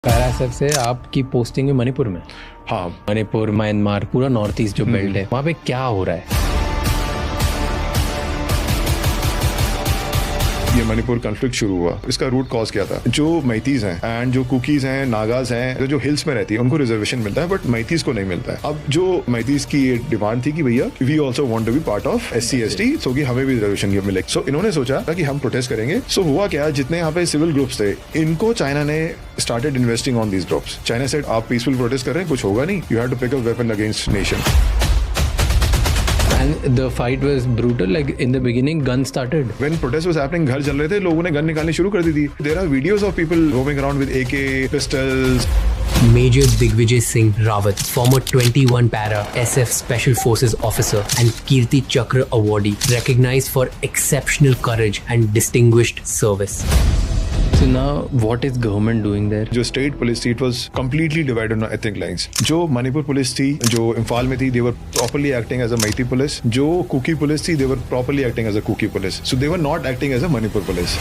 पैराएसएफ से आपकी पोस्टिंग है मणिपुर में। हाँ, मणिपुर, म्यांमार, पूरा नॉर्थ ईस्ट जो बेल्ट है, वहाँ पे क्या हो रहा है? ये मणिपुर कॉन्फ्लिक्ट शुरू हुआ, इसका रूट कॉज क्या था? जो मैतीज हैं एंड जो कुकीज हैं, नागाज हैं, जो हिल्स में रहती है उनको रिजर्वेशन मिलता है, बट मैतीज को नहीं मिलता है। अब जो मैतीज की ये डिमांड थी कि भैया we also want to be part of SC/ST, so कि हमें भी रिजर्वेशन मिले। सो इन्होंने सोचा कि हम प्रोटेस्ट करेंगे। सो हुआ क्या, जितने यहाँ पे सिविल ग्रुप्स थे इनको चाइना ने started investing on these groups. China said आप पीसफुल प्रोटेस्ट कर रहे हैं, कुछ होगा नहीं, you have to pick up weapon against nation. And the fight was brutal. Like in the beginning, guns started. When protest was happening, घर चल रहे थे, लोगों ने गन निकालनी शुरू कर दी थी। There are videos of people roaming around with AK pistols. Major Digvijay Singh Rawat, former 21 Para SF Special Forces officer and Kirti Chakra awardee, recognized for exceptional courage and distinguished service. So now, what is government doing there? जो state police थी, it was completely divided on ethnic lines. जो Manipur police थी, जो इम्फाल में थी, they were properly acting as a Meitei police. जो cookie police थी, they were properly acting as a Kuki police. So they were not acting as a Manipur police.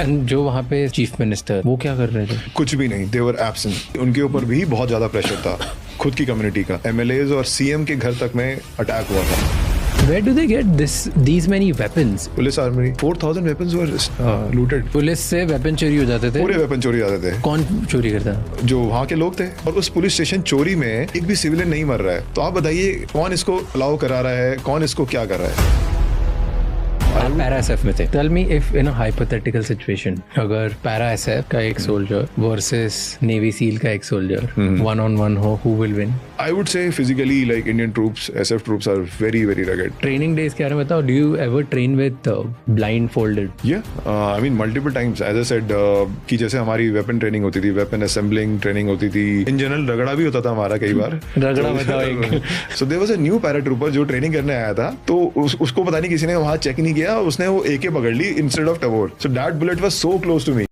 And जो वहाँ पे चीफ मिनिस्टर, वो क्या कर रहे थे? कुछ भी नहीं, they were absent. उनके ऊपर भी बहुत ज्यादा प्रेशर था खुद की कम्युनिटी का। MLAs और CM के घर तक में अटैक हुआ था। Where do they get these many weapons? Police army 4000 weapons were looted. Police से वेपन चोरी हो जाते थे? पूरे वेपन चोरी जाते थे। कौन चोरी करता? जो वहाँ के लोग थे। और उस पुलिस स्टेशन चोरी में एक भी सिविलियन नहीं मर रहा है। तो आप बताइए कौन इसको अलाउ करा रहा है, कौन इसको क्या कर रहा है? पैराएसएफ में थे। Tell me if in a hypothetical situation, अगर पैराएसएफ का एक सोल्जर वर्सेस नेवी सील का एक सोल्जर 1-on-1 हो, who will win? I would say physically, like Indian troops, SF troops are very, very rugged. Training days के बारे में बताओ। Do you ever train with blindfolded? Yeah, I mean multiple times. As I said, कि जैसे हमारी weapon training होती थी, weapon assembling training होती थी, in general रगड़ा भी होता था हमारा कई बार। रगड़ा बताओ एक। So there was a new paratrooper जो ट्रेनिंग करने आया था, तो उसको पता नहीं किसी ने वहाँ चेक नहीं किया, उसने वो AK पकड़ ली instead of Tavor. So that bullet was so close to me.